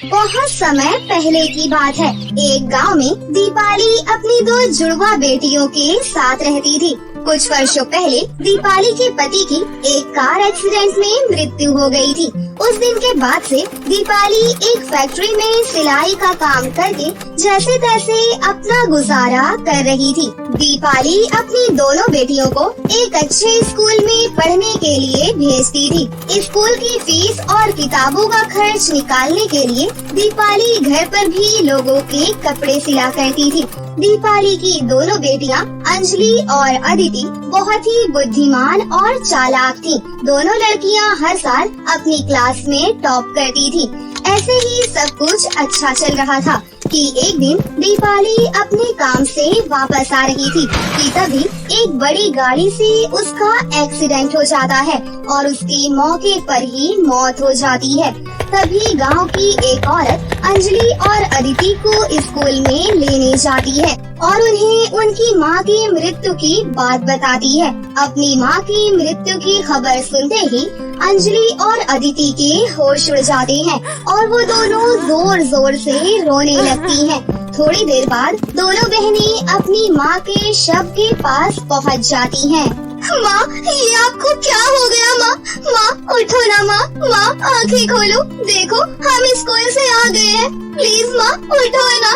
बहुत समय पहले की बात है। एक गांव में दीपाली अपनी दो जुड़वा बेटियों के साथ रहती थी। कुछ वर्षों पहले दीपाली के पति की एक कार एक्सीडेंट में मृत्यु हो गई थी। उस दिन के बाद से दीपाली एक फैक्ट्री में सिलाई का काम करके जैसे तैसे अपना गुजारा कर रही थी। दीपाली अपनी दोनों बेटियों को एक अच्छे स्कूल में पढ़ने के लिए भेजती थी। स्कूल की फीस और किताबों का खर्च निकालने के लिए दीपाली घर पर भी लोगों के कपड़े सिला करती थी। दीपाली की दोनों बेटियां अंजलि और अदिति बहुत ही बुद्धिमान और चालाक थीं। दोनों लड़कियां हर साल अपनी क्लास में टॉप करती थी। ऐसे ही सब कुछ अच्छा चल रहा था कि एक दिन दीपाली अपने काम से वापस आ रही थी कि तभी एक बड़ी गाड़ी से उसका एक्सीडेंट हो जाता है और उसकी मौके पर ही मौत हो जाती है। तभी गांव की एक औरत अंजलि और अदिति को स्कूल में लेने जाती है और उन्हें उनकी मां की मृत्यु की बात बताती है। अपनी मां की मृत्यु की खबर सुनते ही अंजलि और अदिति के होश उड़ जाते हैं और वो दोनों जोर जोर से रोने लगती हैं। थोड़ी देर बाद दोनों बहनें अपनी मां के शव के पास पहुंच जाती हैं। माँ, ये आपको क्या हो गया माँ? माँ उठो ना माँ, माँ आँखें खोलो, देखो हम स्कूल से आ गए हैं, प्लीज माँ उठो ना।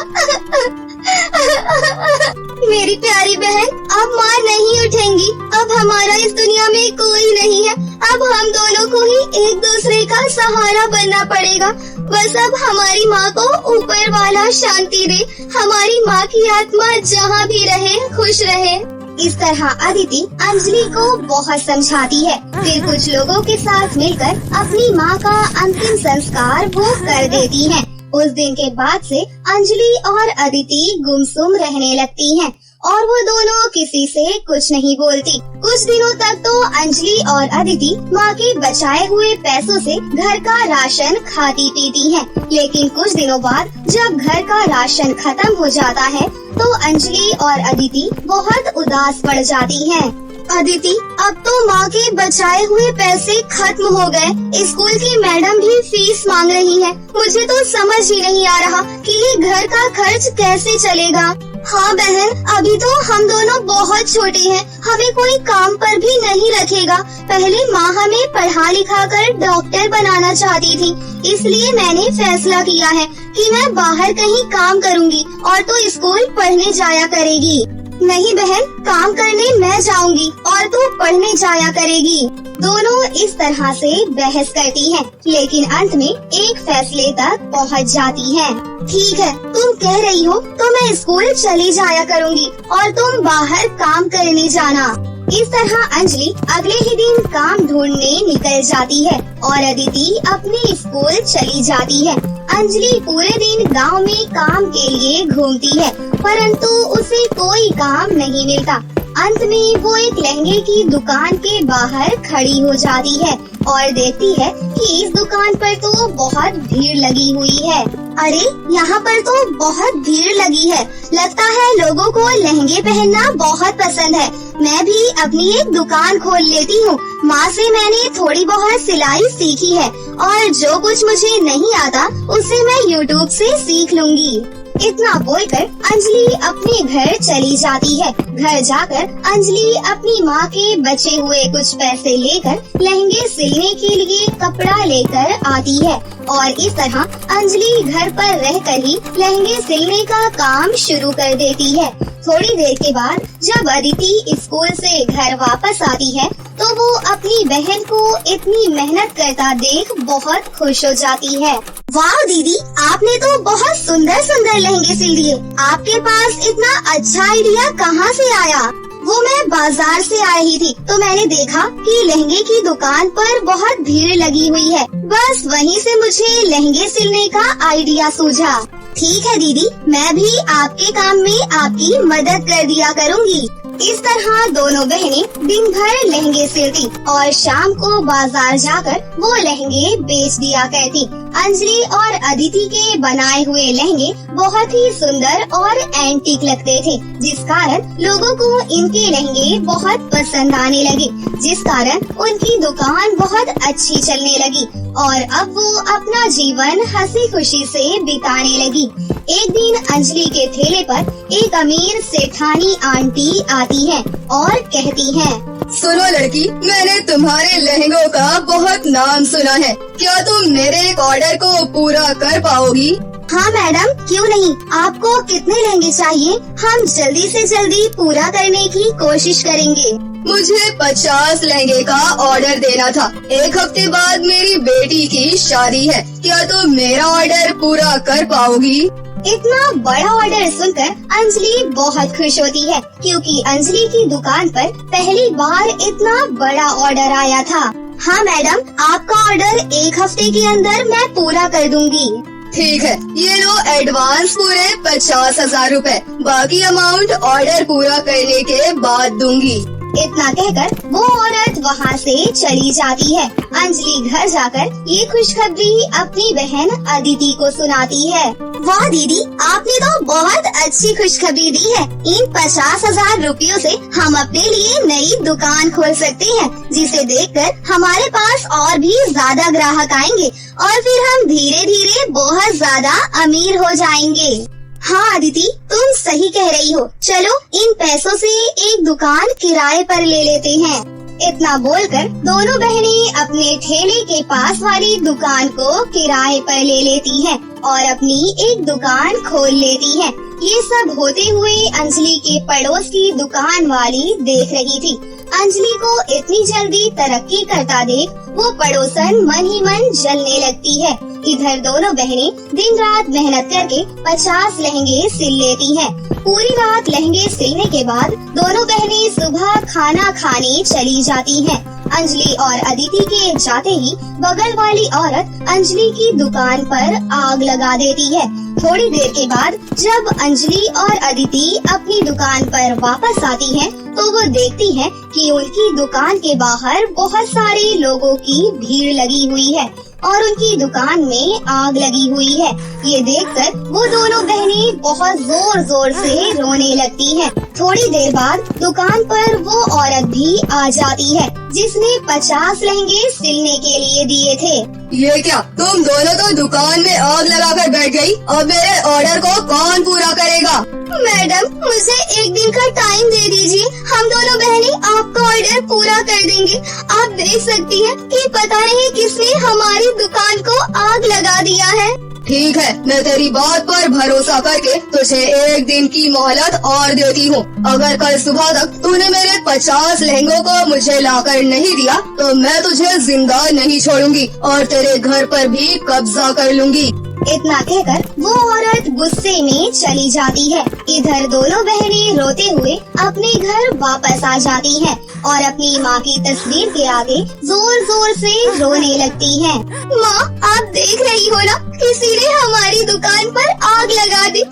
मेरी प्यारी बहन, अब माँ नहीं उठेंगी। अब हमारा इस दुनिया में कोई नहीं है। अब हम दोनों को ही एक दूसरे का सहारा बनना पड़ेगा। बस अब हमारी माँ को ऊपर वाला शांति दे। हमारी माँ की आत्मा जहाँ भी रहे खुश रहे। इस तरह अदिति अंजलि को बहुत समझाती है। फिर कुछ लोगों के साथ मिलकर अपनी माँ का अंतिम संस्कार वो कर देती हैं। उस दिन के बाद से अंजलि और अदिति गुमसुम रहने लगती हैं और वो दोनों किसी से कुछ नहीं बोलती। कुछ दिनों तक तो अंजलि और अदिति माँ के बचाए हुए पैसों से घर का राशन खाती पीती हैं। लेकिन कुछ दिनों बाद जब घर का राशन खत्म हो जाता है तो अंजलि और अदिति बहुत उदास पड़ जाती हैं। अदिति, अब तो माँ के बचाए हुए पैसे खत्म हो गए। स्कूल की मैडम भी फीस मांग रही है। मुझे तो समझ ही नहीं आ रहा कि ये घर का खर्च कैसे चलेगा। हाँ बहन, अभी तो हम दोनों बहुत छोटे हैं, हमें कोई काम पर भी नहीं रखेगा। पहले माँ हमें पढ़ा लिखा कर डॉक्टर बनाना चाहती थी, इसलिए मैंने फैसला किया है कि मैं बाहर कहीं काम करूँगी और तो स्कूल पढ़ने जाया करेगी। नहीं बहन, काम करने मैं जाऊंगी और तू पढ़ने जाया करेगी। दोनों इस तरह से बहस करती हैं, लेकिन अंत में एक फैसले तक पहुंच जाती हैं। ठीक है, तुम कह रही हो तो मैं स्कूल चली जाया करूंगी और तुम बाहर काम करने जाना। इस तरह अंजलि अगले ही दिन काम ढूंढने निकल जाती है और अदिति अपने स्कूल चली जाती है। अंजलि पूरे दिन गांव में काम के लिए घूमती है, परंतु उसे कोई काम नहीं मिलता। अंत में वो एक लहंगे की दुकान के बाहर खड़ी हो जाती है और देखती है कि इस दुकान पर तो बहुत भीड़ लगी हुई है। अरे, यहाँ पर तो बहुत भीड़ लगी है। लगता है लोगों को लहंगे पहनना बहुत पसंद है। मैं भी अपनी एक दुकान खोल लेती हूँ। माँ से मैंने थोड़ी बहुत सिलाई सीखी है और जो कुछ मुझे नहीं आता उसे मैं YouTube से सीख लूंगी। इतना बोलकर अंजलि अपने घर चली जाती है। घर जाकर अंजलि अपनी माँ के बचे हुए कुछ पैसे लेकर लहंगे सिलने के लिए कपड़ा लेकर आती है और इस तरह अंजलि घर पर रहकर ही लहंगे सिलने का काम शुरू कर देती है। थोड़ी देर के बाद जब अदिति स्कूल से घर वापस आती है तो वो अपनी बहन को इतनी मेहनत करता देख बहुत खुश हो जाती है। वाह दीदी, आपने तो बहुत सुंदर सुंदर लहंगे सिल दिए। आपके पास इतना अच्छा आइडिया कहाँ से आया? वो मैं बाजार से आ रही थी तो मैंने देखा कि लहंगे की दुकान पर बहुत भीड़ लगी हुई है। बस वहीं से मुझे लहंगे सिलने का आइडिया सूझा। ठीक है दीदी, मैं भी आपके काम में आपकी मदद कर दिया करूँगी। इस तरह दोनों बहनें दिन भर लहंगे सिलती और शाम को बाजार जाकर वो लहंगे बेच दिया करती। अंजलि और अदिति के बनाए हुए लहंगे बहुत ही सुंदर और एंटीक लगते थे, जिस कारण लोगों को इनके लहंगे बहुत पसंद आने लगे, जिस कारण उनकी दुकान बहुत अच्छी चलने लगी और अब वो अपना जीवन हंसी खुशी से बिताने लगी। एक दिन अंजलि के ठेले पर एक अमीर सेठानी आंटी आती है और कहती है, सुनो लड़की, मैंने तुम्हारे लहंगों का बहुत नाम सुना है। क्या तुम मेरे एक ऑर्डर को पूरा कर पाओगी? हाँ मैडम, क्यों नहीं। आपको कितने लहंगे चाहिए? हम जल्दी से जल्दी पूरा करने की कोशिश करेंगे। मुझे 50 लहंगे का ऑर्डर देना था। एक हफ्ते बाद मेरी बेटी की शादी है। क्या तुम मेरा ऑर्डर पूरा कर पाओगी? इतना बड़ा ऑर्डर सुनकर अंजलि बहुत खुश होती है, क्योंकि अंजलि की दुकान पर पहली बार इतना बड़ा ऑर्डर आया था। हाँ मैडम, आपका ऑर्डर एक हफ्ते के अंदर मैं पूरा कर दूंगी। ठीक है, ये लो एडवांस पूरे 50,000 रूपए। बाकी अमाउंट ऑर्डर पूरा करने के बाद दूंगी। इतना कहकर वो औरत वहाँ से चली जाती है। अंजलि घर जाकर ये खुशखबरी अपनी बहन अदिति को सुनाती है। वाह दीदी, आपने तो बहुत अच्छी खुशखबरी दी है। इन 50,000 रुपयों से हम अपने लिए नई दुकान खोल सकते हैं, जिसे देखकर हमारे पास और भी ज्यादा ग्राहक आएंगे और फिर हम धीरे धीरे बहुत ज्यादा अमीर हो जाएंगे। हाँ अदिति, तुम सही कह रही हो। चलो इन पैसों से एक दुकान किराए पर ले लेते हैं। इतना बोलकर दोनों बहनें अपने ठेले के पास वाली दुकान को किराए पर ले लेती हैं और अपनी एक दुकान खोल लेती हैं। ये सब होते हुए अंजलि के पड़ोस की दुकान वाली देख रही थी। अंजलि को इतनी जल्दी तरक्की करता देख वो पड़ोसन मन ही मन जलने लगती है। इधर दोनों बहनें दिन रात मेहनत करके 50 लहंगे सिल लेती हैं। पूरी रात लहंगे सिलने के बाद दोनों बहनें सुबह खाना खाने चली जाती हैं। अंजलि और अदिति के जाते ही बगल वाली औरत अंजलि की दुकान पर आग लगा देती है। थोड़ी देर के बाद जब अंजलि और अदिति अपनी दुकान पर वापस आती हैं, तो वो देखती हैं कि उनकी दुकान के बाहर बहुत सारे लोगों की भीड़ लगी हुई है और उनकी दुकान में आग लगी हुई है। ये देखकर वो दोनों बहनें बहुत जोर जोर से रोने लगती हैं। थोड़ी देर बाद दुकान पर वो औरत भी आ जाती है, जिसने 50 लहंगे सिलने के लिए दिए थे। ये क्या, तुम दोनों तो दुकान में आग लगाकर बैठ गई। अब मेरे ऑर्डर को कौन पूरा करेगा? मैडम, मुझे एक दिन का टाइम दे दीजिए। हम दोनों बहनें आपका ऑर्डर पूरा कर देंगे। आप देख सकती हैं कि पता नहीं किसने हमारी दुकान को आग लगा दिया है। ठीक है, मैं तेरी बात पर भरोसा करके तुझे एक दिन की मोहलत और देती हूँ। अगर कल सुबह तक तूने मेरे 50 लहंगों को मुझे लाकर नहीं दिया तो मैं तुझे जिंदा नहीं छोड़ूंगी और तेरे घर पर भी कब्जा कर लूंगी। इतना कहकर वो औरत गुस्से में चली जाती है। इधर दोनों बहनें रोते हुए अपने घर वापस आ जाती हैं और अपनी माँ की तस्वीर के आगे जोर जोर से रोने लगती हैं। माँ, आप देख रही हो ना, किसी ने हमारी दुकान पर आग लगा दी,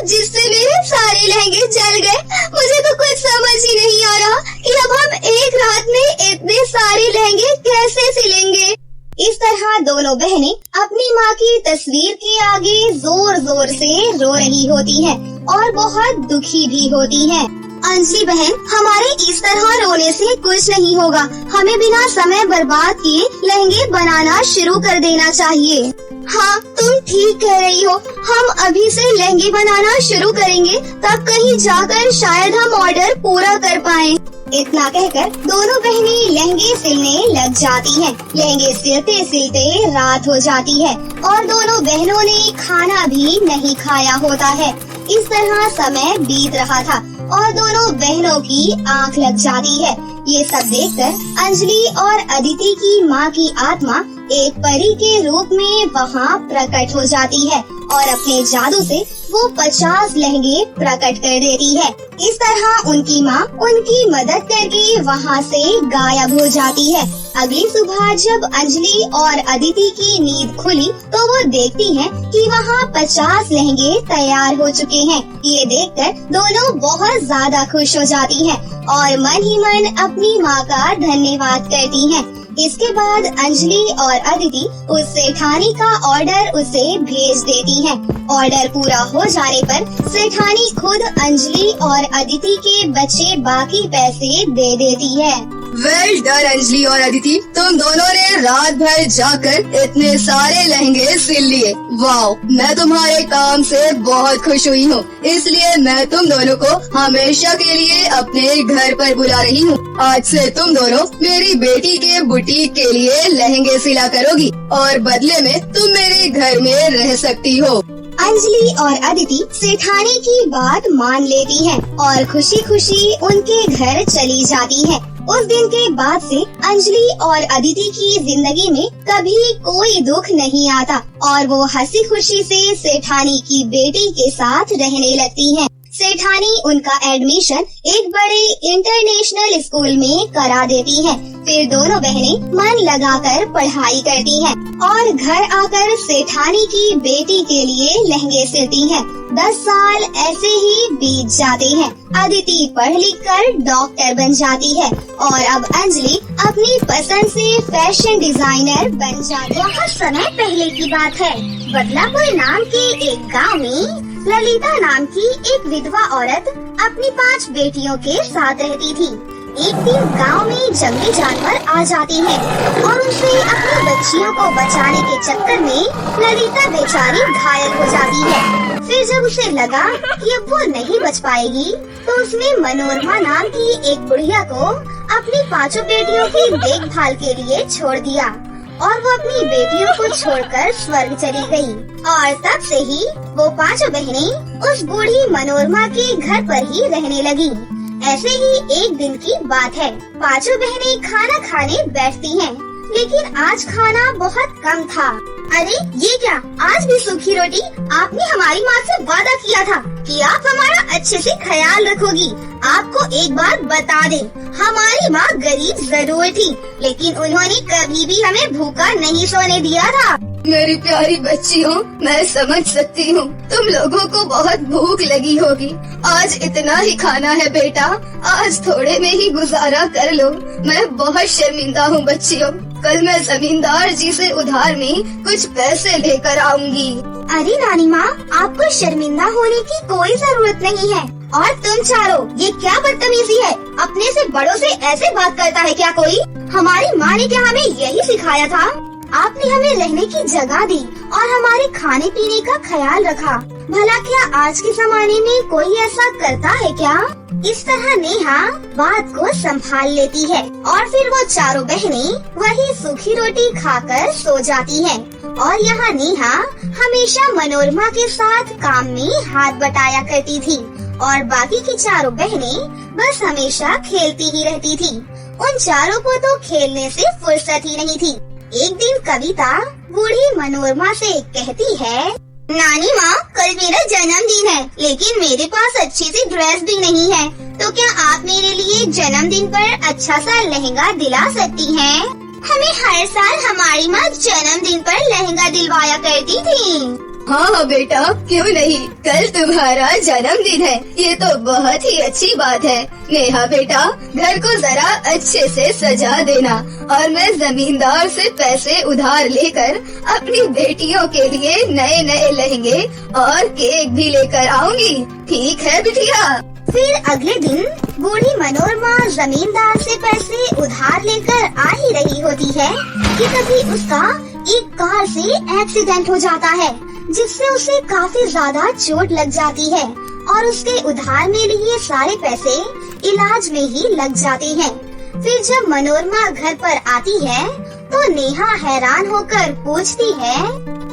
जिससे मेरे सारे लहंगे जल गए। मुझे तो कुछ समझ ही नहीं आ रहा कि अब हम एक रात में इतने सारे लहंगे कैसे सिलेंगे। इस तरह दोनों बहनें अपनी माँ की तस्वीर के आगे जोर जोर से रो रही होती हैं और बहुत दुखी भी होती हैं। अंजलि बहन, हमारे इस तरह रोने से कुछ नहीं होगा। हमें बिना समय बर्बाद किए लहंगे बनाना शुरू कर देना चाहिए। हाँ, तुम ठीक कह रही हो। हम अभी से लहंगे बनाना शुरू करेंगे, तब कहीं जाकर शायद हम ऑर्डर पूरा कर पाएं। इतना कहकर दोनों बहनें लहंगे सिलने लग जाती हैं। लहंगे सिलते सिलते रात हो जाती है और दोनों बहनों ने खाना भी नहीं खाया होता है। इस तरह समय बीत रहा था और दोनों बहनों की आंख लग जाती है। ये सब देखकर अंजलि और अदिति की माँ की आत्मा एक परी के रूप में वहाँ प्रकट हो जाती है और अपने जादू से वो 50 लहंगे प्रकट कर देती है। इस तरह उनकी माँ उनकी मदद करके वहाँ से गायब हो जाती है। अगली सुबह जब अंजलि और अदिति की नींद खुली तो वो देखती हैं कि वहाँ 50 लहंगे तैयार हो चुके हैं। ये देखकर दोनों बहुत ज्यादा खुश हो जाती हैं और मन ही मन अपनी माँ का धन्यवाद करती हैं। इसके बाद अंजलि और अदिति उस सेठानी का ऑर्डर उसे भेज देती हैं। ऑर्डर पूरा हो जाने पर सेठानी खुद अंजलि और अदिति के बचे बाकी पैसे दे देती है। वेल डन अंजलि और अदिति, तुम दोनों ने रात भर जाकर इतने सारे लहंगे सिल लिए। वाओ, मैं तुम्हारे काम से बहुत खुश हुई हूँ, इसलिए मैं तुम दोनों को हमेशा के लिए अपने घर पर बुला रही हूँ। आज से तुम दोनों मेरी बेटी के बुटीक के लिए लहंगे सिला करोगी और बदले में तुम मेरे घर में रह सकती हो। अंजलि और अदिति सेठानी की बात मान लेती हैं और खुशी खुशी उनके घर चली जाती हैं। उस दिन के बाद से अंजलि और अदिति की जिंदगी में कभी कोई दुख नहीं आता और वो हंसी खुशी से सेठानी की बेटी के साथ रहने लगती हैं। सेठानी उनका एडमिशन एक बड़े इंटरनेशनल स्कूल में करा देती है। फिर दोनों बहनें मन लगाकर पढ़ाई करती हैं और घर आकर सेठानी की बेटी के लिए लहंगे सिलती हैं। 10 साल ऐसे ही बीत जाते हैं। अदिति पढ़ लिख कर डॉक्टर बन जाती है और अब अंजलि अपनी पसंद से फैशन डिजाइनर बन जाती है। बहुत समय पहले की बात है। बदलापुर नाम के एक गांव में ललिता नाम की एक विधवा औरत अपनी 5 बेटियों के साथ रहती थी। एक दिन गांव में जंगली जानवर आ जाते हैं और उनसे अपनी बच्चियों को बचाने के चक्कर में ललिता बेचारी घायल हो जाती है। फिर जब उसे लगा कि अब वो नहीं बच पाएगी तो उसने मनोरमा नाम की एक बुढ़िया को अपनी 5 बेटियों की देखभाल के लिए छोड़ दिया और वो अपनी बेटियों को छोड़कर स्वर्ग चली गई। और तब से ही वो 5 बहनें उस बूढ़ी मनोरमा के घर पर ही रहने लगी। ऐसे ही एक दिन की बात है। 5 बहनें खाना खाने बैठती हैं, लेकिन आज खाना बहुत कम था। अरे ये क्या, आज भी सूखी रोटी? आपने हमारी माँ से वादा किया था कि आप हमारा अच्छे से ख्याल रखोगी। आपको एक बात बता दें, हमारी माँ गरीब जरूर थी, लेकिन उन्होंने कभी भी हमें भूखा नहीं सोने दिया था। मेरी प्यारी बच्चियों, मैं समझ सकती हूँ तुम लोगों को बहुत भूख लगी होगी। आज इतना ही खाना है बेटा, आज थोड़े में ही गुजारा कर लो। मैं बहुत शर्मिंदा हूँ बच्चियों, कल मैं जमींदार जी से उधार में कुछ पैसे लेकर आऊंगी। अरे नानी माँ, आपको शर्मिंदा होने की कोई जरूरत नहीं है। और तुम चारों, ये क्या बदतमीजी है? अपने से बड़ों से ऐसे बात करता है क्या कोई? हमारी माँ ने क्या हमें यही सिखाया था? आपने हमें रहने की जगह दी और हमारे खाने पीने का ख्याल रखा। भला क्या आज के जमाने में कोई ऐसा करता है क्या? इस तरह नेहा बात को संभाल लेती है और फिर वो चारों बहनें वही सूखी रोटी खाकर सो जाती हैं। और यहाँ नेहा हमेशा मनोरमा के साथ काम में हाथ बटाया करती थी और बाकी की चारों बहनें बस हमेशा खेलती ही रहती थी। उन चारों को तो खेलने से फुर्सत ही नहीं थी। एक दिन कविता बूढ़ी मनोरमा से कहती है, नानी माँ, कल मेरा जन्मदिन है, लेकिन मेरे पास अच्छी सी ड्रेस भी नहीं है, तो क्या आप मेरे लिए जन्मदिन पर अच्छा सा लहंगा दिला सकती हैं? हमें हर साल हमारी माँ जन्मदिन पर लहंगा दिलवाया करती थी। हाँ बेटा, क्यों नहीं, कल तुम्हारा जन्मदिन है, ये तो बहुत ही अच्छी बात है। नेहा बेटा, घर को जरा अच्छे से सजा देना और मैं जमींदार से पैसे उधार लेकर अपनी बेटियों के लिए नए नए लहंगे और केक भी लेकर आऊंगी। ठीक है बिटिया? फिर अगले दिन बूढ़ी मनोरमा जमींदार से पैसे उधार लेकर आ ही रही होती है कि तभी उसका एक कार से एक्सीडेंट हो जाता है, जिससे उसे काफी ज्यादा चोट लग जाती है और उसके उधार में लिए सारे पैसे इलाज में ही लग जाते हैं। फिर जब मनोरमा घर पर आती है तो नेहा हैरान होकर पूछती है,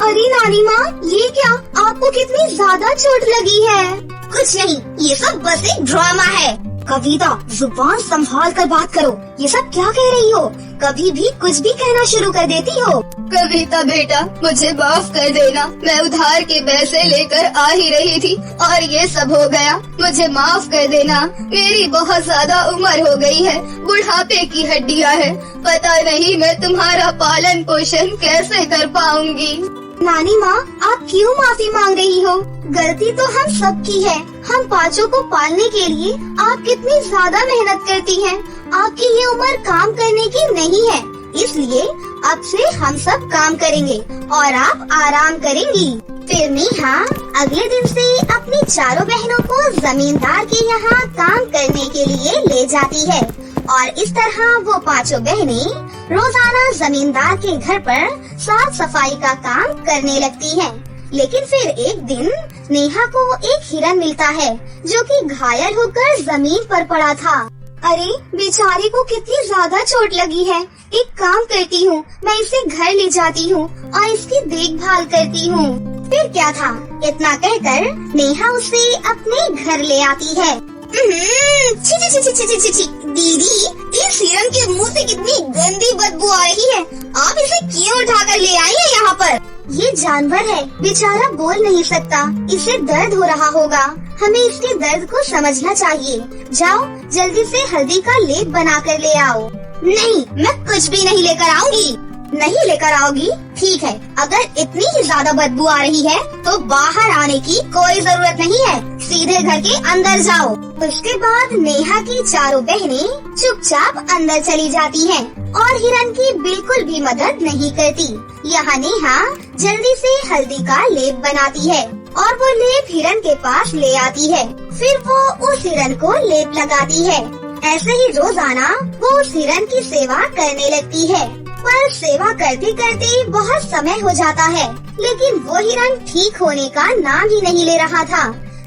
अरे नानी माँ, ये क्या, आपको कितनी ज्यादा चोट लगी है? कुछ नहीं, ये सब बस एक ड्रामा है। कविता, जुबान संभाल कर बात करो, ये सब क्या कह रही हो? कभी भी कुछ भी कहना शुरू कर देती हो। कविता बेटा, मुझे माफ कर देना, मैं उधार के पैसे लेकर आ ही रही थी और ये सब हो गया। मुझे माफ कर देना, मेरी बहुत ज्यादा उम्र हो गई है, बुढ़ापे की हड्डियां हैं, पता नहीं मैं तुम्हारा पालन पोषण कैसे कर पाऊंगी। नानी माँ, आप क्यों माफी मांग रही हो? गलती तो हम सब की है। हम पांचों को पालने के लिए आप कितनी ज्यादा मेहनत करती हैं। आपकी ये उम्र काम करने की नहीं है। इसलिए अब से हम सब काम करेंगे और आप आराम करेंगी। फिर नेहा अगले दिन से अपनी चारों बहनों को जमींदार के यहाँ काम करने के लिए ले जाती है और इस तरह वो पांचों बहनें रोजाना जमींदार के घर पर साफ सफाई का काम करने लगती हैं। लेकिन फिर एक दिन नेहा को एक हिरन मिलता है जो कि घायल होकर जमीन पर पड़ा था। अरे बेचारे को कितनी ज्यादा चोट लगी है। एक काम करती हूँ, मैं इसे घर ले जाती हूँ और इसकी देखभाल करती हूँ। फिर क्या था, इतना कहकर नेहा उसे अपने घर ले आती है। छी छी छी छी छी छी छी। दीदी, इस हिरन के मुंह से कितनी गंदी बदबू आ रही है। आप इसे क्यों उठाकर ले आई है यहाँ पर? ये जानवर है, बेचारा बोल नहीं सकता, इसे दर्द हो रहा होगा। हमें इसके दर्द को समझना चाहिए। जाओ जल्दी से हल्दी का लेप बना कर ले आओ। नहीं, मैं कुछ भी नहीं लेकर आऊंगी। नहीं लेकर आओगी? ठीक है, अगर इतनी ही ज्यादा बदबू आ रही है तो बाहर आने की कोई जरूरत नहीं है, सीधे घर के अंदर जाओ। उसके बाद नेहा की चारों बहनें चुपचाप अंदर चली जाती हैं और हिरन की बिल्कुल भी मदद नहीं करती। यहाँ नेहा जल्दी से हल्दी का लेप बनाती है और वो लेप हिरन के पास ले आती है। फिर वो उस हिरन को लेप लगाती है। ऐसे ही रोजाना वो उस हिरन की सेवा करने लगती है। पर सेवा करते करते बहुत समय हो जाता है, लेकिन वो हिरन ठीक होने का नाम ही नहीं ले रहा था।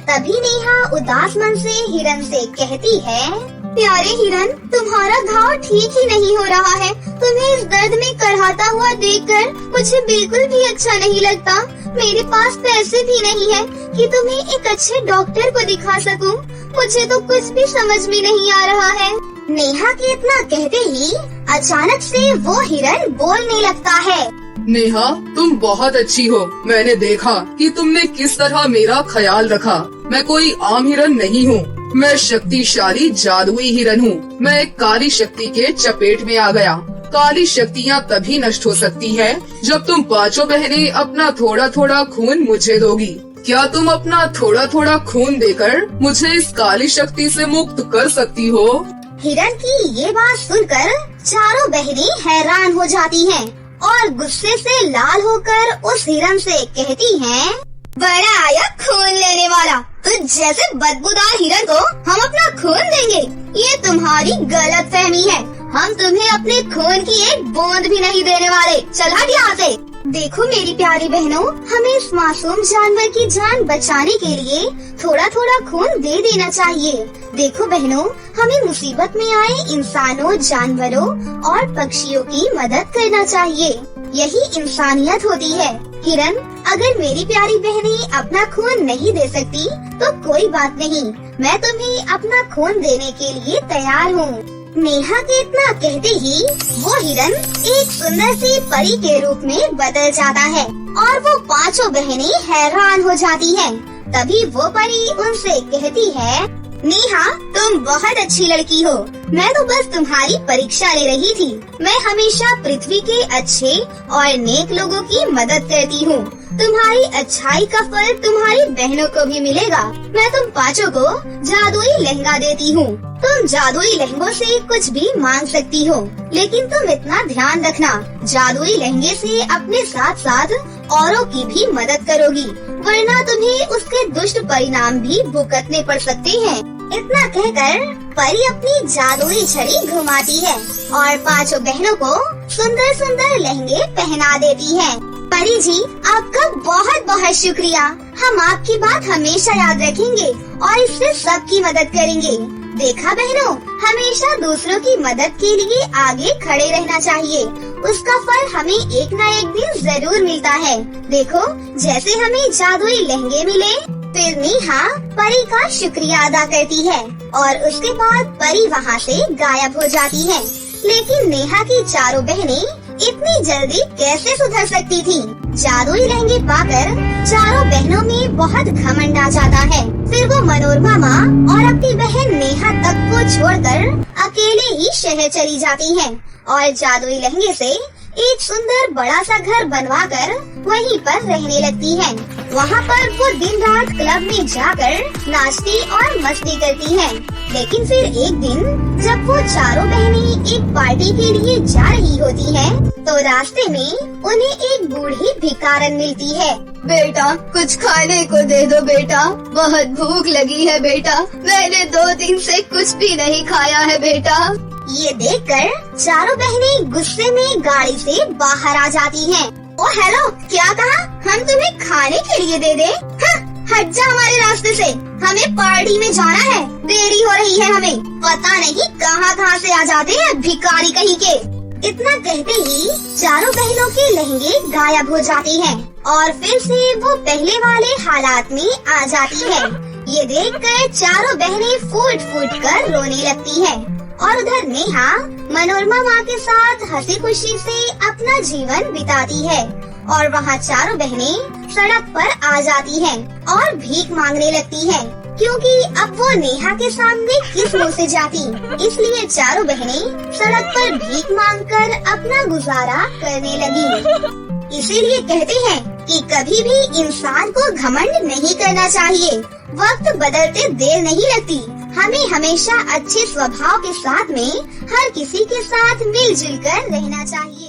तभी नेहा उदास मन से हिरन से कहती है, प्यारे हिरन, तुम्हारा घाव ठीक ही नहीं हो रहा है। तुम्हें इस दर्द में करहाता हुआ देखकर मुझे बिल्कुल भी अच्छा नहीं लगता। मेरे पास पैसे भी नहीं है कि तुम्हें एक अच्छे डॉक्टर को दिखा सकूं। मुझे तो कुछ भी समझ में नहीं आ रहा है। नेहा के इतना कहते ही अचानक से वो हिरन बोलने लगता है। नेहा, तुम बहुत अच्छी हो। मैंने देखा कि तुमने किस तरह मेरा ख्याल रखा। मैं कोई आम हिरन नहीं हूँ, मैं शक्तिशाली जादुई हिरन हूँ। मैं एक काली शक्ति के चपेट में आ गया। काली शक्तियाँ तभी नष्ट हो सकती है जब तुम पांचों बहनें अपना थोड़ा थोड़ा खून मुझे दोगी। क्या तुम अपना थोड़ा थोड़ा खून देकर मुझे इस काली शक्ति से मुक्त कर सकती हो? हिरन की ये बात सुनकर चारों बहनें हैरान हो जाती हैं और गुस्से से लाल होकर उस हिरन से कहती हैं, बड़ा आया खून लेने वाला, तो जैसे बदबूदार हिरन को हम अपना खून देंगे? ये तुम्हारी गलत फहमी है। हम तुम्हें अपने खून की एक बूंद भी नहीं देने वाले। चल हट यहाँ से। देखो मेरी प्यारी बहनों, हमें इस मासूम जानवर की जान बचाने के लिए थोड़ा थोड़ा खून दे देना चाहिए। देखो बहनों, हमें मुसीबत में आए इंसानों, जानवरों और पक्षियों की मदद करना चाहिए। यही इंसानियत होती है। हिरन, अगर मेरी प्यारी बहनें अपना खून नहीं दे सकती तो कोई बात नहीं, मैं तुम्हें अपना खून देने के लिए तैयार हूँ। नेहा के इतना कहते ही वो हिरन एक सुंदर सी परी के रूप में बदल जाता है और वो पांचों बहनें हैरान हो जाती हैं। तभी वो परी उनसे कहती है, नेहा, तुम बहुत अच्छी लड़की हो। मैं तो बस तुम्हारी परीक्षा ले रही थी। मैं हमेशा पृथ्वी के अच्छे और नेक लोगों की मदद करती हूँ। तुम्हारी अच्छाई का फल तुम्हारी बहनों को भी मिलेगा। मैं तुम पांचों को जादुई लहंगा देती हूँ। तुम जादुई लहंगों से कुछ भी मांग सकती हो, लेकिन तुम इतना ध्यान रखना, जादुई लहंगे से अपने साथ साथ औरों की भी मदद करोगी, वरना तुम्हें उसके दुष्ट परिणाम भी भुगतने पड़ सकते हैं। इतना कहकर परी अपनी जादुई छड़ी घुमाती है और पांचों बहनों को सुंदर सुंदर लहंगे पहना देती है। परी जी, आपका बहुत बहुत शुक्रिया। हम आपकी बात हमेशा याद रखेंगे और इससे सबकी मदद करेंगे। देखा बहनों, हमेशा दूसरों की मदद के लिए आगे खड़े रहना चाहिए। उसका फल हमें एक न एक दिन जरूर मिलता है। देखो, जैसे हमें जादुई लहंगे मिले। फिर नेहा परी का शुक्रिया अदा करती है और उसके बाद परी वहाँ से गायब हो जाती है। लेकिन नेहा की चारों बहनें इतनी जल्दी कैसे सुधर सकती थी? जादुई लहंगे पाकर चारों बहनों में बहुत घमंड आ जाता है। फिर वो मनोरमा माँ और अपनी बहन नेहा तक को छोड़कर अकेले ही शहर चली जाती हैं और जादुई लहंगे से एक सुंदर बड़ा सा घर बनवाकर वहीं पर रहने लगती हैं। वहाँ पर वो दिन रात क्लब में जाकर नाचती और मस्ती करती हैं। लेकिन फिर एक दिन जब वो चारों बहनें एक पार्टी के लिए जा रही होती हैं, तो रास्ते में उन्हें एक बूढ़ी भिखारन मिलती है। बेटा कुछ खाने को दे दो बेटा, बहुत भूख लगी है बेटा, मैंने 2 दिन से कुछ भी नहीं खाया है बेटा। ये देखकर चारों बहनें गुस्से में गाड़ी से बाहर आ जाती हैं। ओ हेलो, क्या कहा? हम तुम्हें खाने के लिए दे दे? हट जा हमारे रास्ते से, हमें पार्टी में जाना है, देरी हो रही है हमें। पता नहीं कहाँ से आ जाते हैं भिखारी कहीं के। इतना कहते ही चारों बहनों के लहंगे गायब हो जाते हैं और फिर से वो पहले वाले हालात में आ जाती है। ये देखकर चारों बहनें फूट कर रोने लगती हैं और उधर नेहा मनोरमा माँ के साथ हंसी खुशी से अपना जीवन बिताती है। और वहाँ चारों बहनें सड़क पर आ जाती हैं और भीख मांगने लगती हैं, क्योंकि अब वो नेहा के सामने किस मुँह से जाती। इसलिए चारों बहनें सड़क पर भीख मांगकर अपना गुजारा करने लगी। इसीलिए कहते हैं कि कभी भी इंसान को घमंड नहीं करना चाहिए। वक्त बदलते देर नहीं लगती। हमें हमेशा अच्छे स्वभाव के साथ में हर किसी के साथ मिलजुल कर रहना चाहिए।